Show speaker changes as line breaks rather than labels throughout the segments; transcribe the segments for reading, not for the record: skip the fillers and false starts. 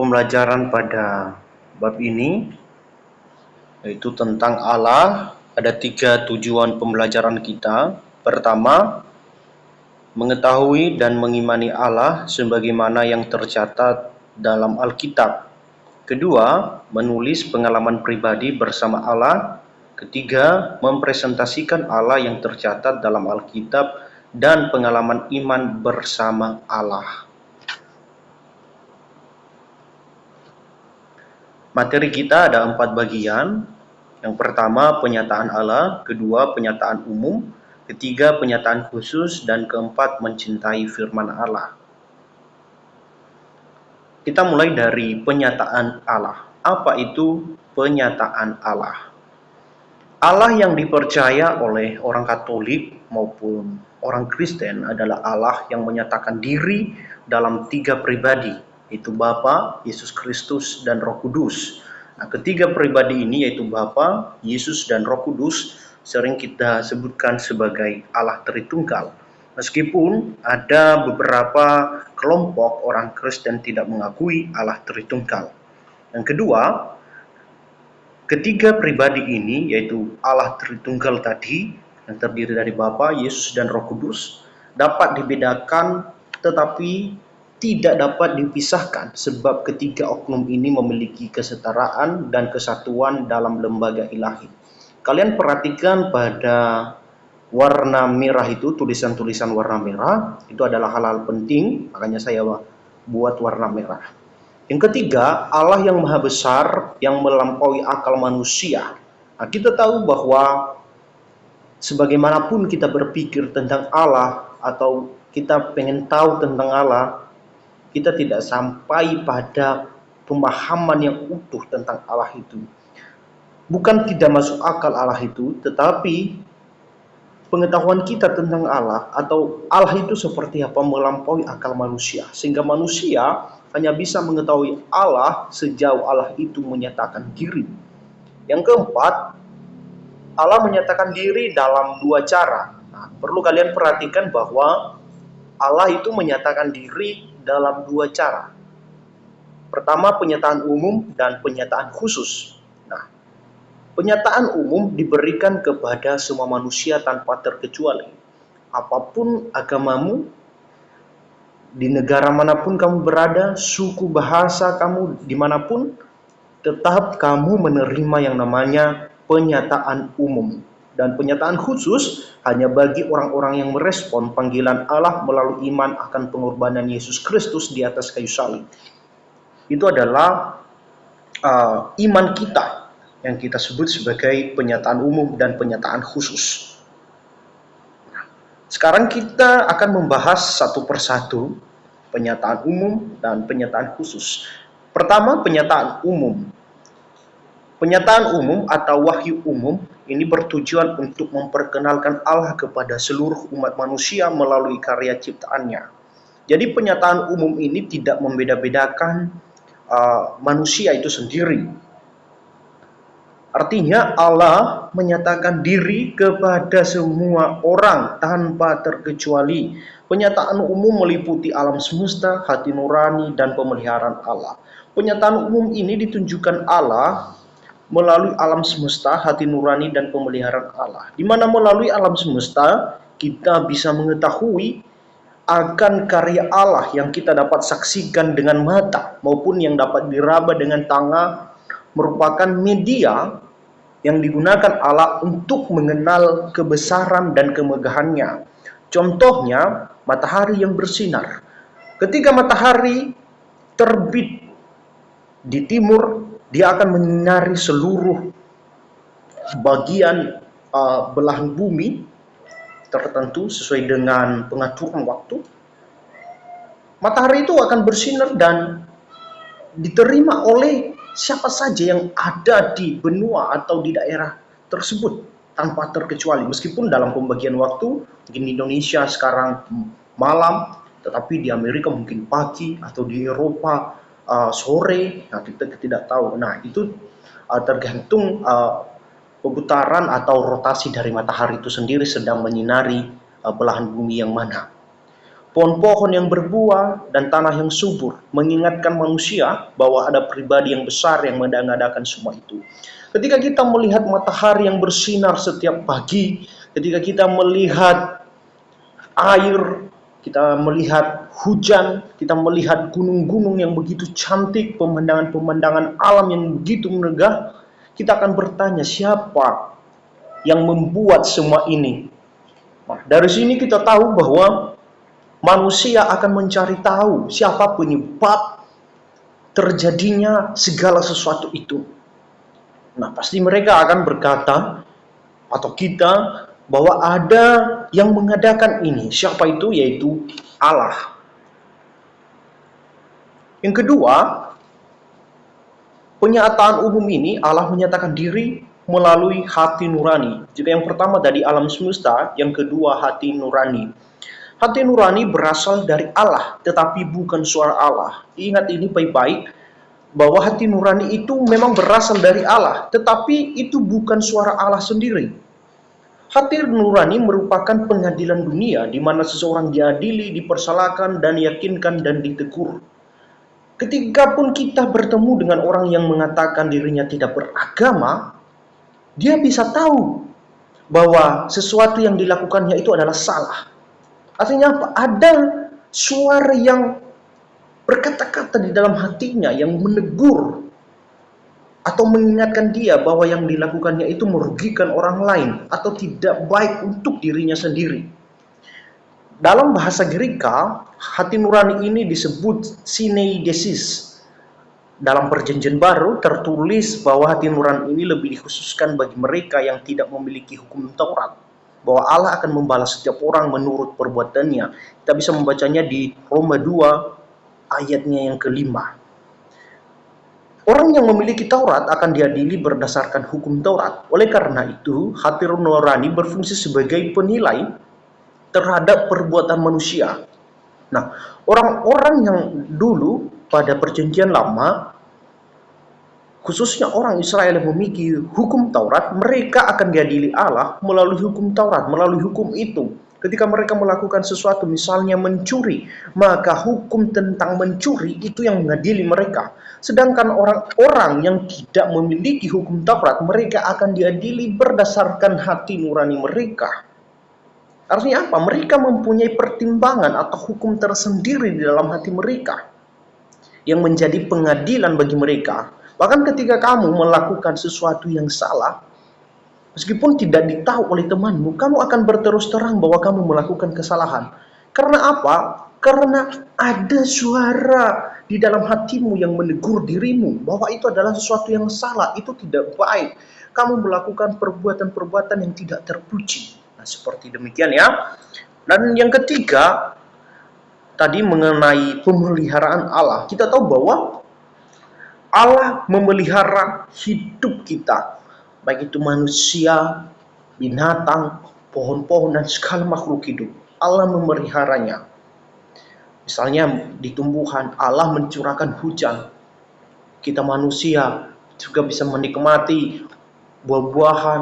pembelajaran pada bab ini, yaitu tentang Allah. Ada 3 tujuan pembelajaran kita. Pertama, mengetahui dan mengimani Allah sebagaimana yang tercatat dalam Alkitab. Kedua, menulis pengalaman pribadi bersama Allah. Ketiga, mempresentasikan Allah yang tercatat dalam Alkitab dan pengalaman iman bersama Allah. Materi kita ada 4 bagian. Yang pertama, penyataan Allah. Kedua, penyataan umum. Ketiga, penyataan khusus. Dan keempat, mencintai firman Allah. Kita mulai dari penyataan Allah. Apa itu penyataan Allah? Allah yang dipercaya oleh orang Katolik maupun orang Kristen adalah Allah yang menyatakan diri dalam 3 pribadi, yaitu Bapa, Yesus Kristus, dan Roh Kudus. Nah, ketiga pribadi ini yaitu Bapa, Yesus, dan Roh Kudus sering kita sebutkan sebagai Allah Tritunggal. Meskipun ada beberapa kelompok orang Kristen tidak mengakui Allah Tritunggal. Yang kedua, ketiga pribadi ini yaitu Allah Tritunggal tadi yang terdiri dari Bapa, Yesus, dan Roh Kudus dapat dibedakan tetapi tidak dapat dipisahkan sebab ketiga oknum ini memiliki kesetaraan dan kesatuan dalam lembaga ilahi. Kalian perhatikan pada warna merah itu, tulisan-tulisan warna merah, itu adalah hal-hal penting, makanya saya buat warna merah. Yang ketiga, Allah yang maha besar, yang melampaui akal manusia. Nah, kita tahu bahwa sebagaimanapun kita berpikir tentang Allah, atau kita pengen tahu tentang Allah, kita tidak sampai pada pemahaman yang utuh tentang Allah itu. Bukan tidak masuk akal Allah itu, tetapi pengetahuan kita tentang Allah atau Allah itu seperti apa melampaui akal manusia. Sehingga manusia hanya bisa mengetahui Allah sejauh Allah itu menyatakan diri. Yang keempat, Allah menyatakan diri dalam 2 cara. Nah, perlu kalian perhatikan bahwa Allah itu menyatakan diri dalam 2 cara. Pertama, penyataan umum dan penyataan khusus. Nah, penyataan umum diberikan kepada semua manusia tanpa terkecuali. Apapun agamamu, di negara manapun kamu berada, suku bahasa kamu dimanapun, tetap kamu menerima yang namanya penyataan umum. Dan penyataan khusus hanya bagi orang-orang yang merespon panggilan Allah melalui iman akan pengorbanan Yesus Kristus di atas kayu salib. Itu adalah iman kita yang kita sebut sebagai penyataan umum dan penyataan khusus. Sekarang kita akan membahas satu persatu penyataan umum dan penyataan khusus. Pertama, penyataan umum. Penyataan umum atau wahyu umum ini bertujuan untuk memperkenalkan Allah kepada seluruh umat manusia melalui karya ciptaannya. Jadi penyataan umum ini tidak membeda-bedakan manusia itu sendiri. Artinya Allah menyatakan diri kepada semua orang tanpa terkecuali. Penyataan umum meliputi alam semesta, hati nurani, dan pemeliharaan Allah. Penyataan umum ini ditunjukkan Allah melalui alam semesta, hati nurani, dan pemeliharaan Allah. Di mana melalui alam semesta kita bisa mengetahui akan karya Allah yang kita dapat saksikan dengan mata maupun yang dapat diraba dengan tangan, merupakan media yang digunakan Allah untuk mengenal kebesaran dan kemegahannya. Contohnya, matahari yang bersinar. Ketika matahari terbit di timur, dia akan menyinari seluruh bagian belahan bumi tertentu sesuai dengan pengaturan waktu. Matahari itu akan bersinar dan diterima oleh siapa saja yang ada di benua atau di daerah tersebut tanpa terkecuali. Meskipun dalam pembagian waktu mungkin di Indonesia sekarang malam, tetapi di Amerika mungkin pagi atau di Eropa sore. Nah, kita tidak tahu. Nah, itu tergantung pemutaran atau rotasi dari matahari itu sendiri sedang menyinari belahan bumi yang mana. pohon-pohon yang berbuah, dan tanah yang subur, mengingatkan manusia bahwa ada pribadi yang besar yang mengadakan semua itu. Ketika kita melihat matahari yang bersinar setiap pagi, ketika kita melihat air, kita melihat hujan, kita melihat gunung-gunung yang begitu cantik, pemandangan-pemandangan alam yang begitu megah, kita akan bertanya, siapa yang membuat semua ini? Nah, dari sini kita tahu bahwa manusia akan mencari tahu siapa penyebab terjadinya segala sesuatu itu. Nah, pasti mereka akan berkata, atau kita, bahwa ada yang mengadakan ini. Siapa itu? Yaitu Allah. Yang kedua, penyataan umum ini Allah menyatakan diri melalui hati nurani. Jika yang pertama dari alam semesta, yang kedua hati nurani. Hati nurani berasal dari Allah, tetapi bukan suara Allah. Ingat ini baik-baik, bahwa hati nurani itu memang berasal dari Allah, tetapi itu bukan suara Allah sendiri. Hati nurani merupakan pengadilan dunia, di mana seseorang diadili, dipersalahkan, dan yakinkan dan ditegur. Ketika pun kita bertemu dengan orang yang mengatakan dirinya tidak beragama, dia bisa tahu bahwa sesuatu yang dilakukannya itu adalah salah. Artinya apa? Ada suara yang berkata-kata di dalam hatinya yang menegur atau mengingatkan dia bahwa yang dilakukannya itu merugikan orang lain atau tidak baik untuk dirinya sendiri. Dalam bahasa Greka, hati nurani ini disebut syneidesis. Dalam Perjanjian Baru tertulis bahwa hati nurani ini lebih dikhususkan bagi mereka yang tidak memiliki hukum Taurat, bahwa Allah akan membalas setiap orang menurut perbuatannya. Kita bisa membacanya di Roma 2 ayatnya yang kelima. Orang yang memiliki Taurat akan diadili berdasarkan hukum Taurat. Oleh karena itu, hati nurani berfungsi sebagai penilai terhadap perbuatan manusia. Nah, orang-orang yang dulu pada Perjanjian Lama, khususnya orang Israel yang memiliki hukum Taurat, mereka akan diadili Allah melalui hukum Taurat, melalui hukum itu. Ketika mereka melakukan sesuatu, misalnya mencuri, maka hukum tentang mencuri itu yang mengadili mereka. Sedangkan orang-orang yang tidak memiliki hukum Taurat, mereka akan diadili berdasarkan hati nurani mereka. Artinya apa? Mereka mempunyai pertimbangan atau hukum tersendiri di dalam hati mereka yang menjadi pengadilan bagi mereka. Bahkan ketika kamu melakukan sesuatu yang salah, meskipun tidak ditahu oleh temanmu, kamu akan berterus terang bahwa kamu melakukan kesalahan. Karena apa? Karena ada suara di dalam hatimu yang menegur dirimu bahwa itu adalah sesuatu yang salah, itu tidak baik. Kamu melakukan perbuatan-perbuatan yang tidak terpuji. Nah, seperti demikian ya. Dan yang ketiga, tadi mengenai pemeliharaan Allah. Kita tahu bahwa Allah memelihara hidup kita, baik itu manusia, binatang, pohon-pohon, dan segala makhluk hidup. Allah memeliharanya. Misalnya di tumbuhan, Allah mencurahkan hujan. Kita manusia juga bisa menikmati buah-buahan,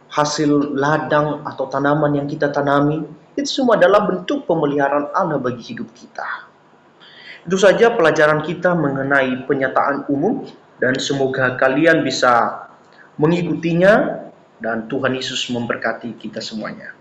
hasil ladang atau tanaman yang kita tanami. Itu semua adalah bentuk pemeliharaan Allah bagi hidup kita. Itu saja pelajaran kita mengenai penyataan umum, dan semoga kalian bisa mengikutinya, dan Tuhan Yesus memberkati kita semuanya.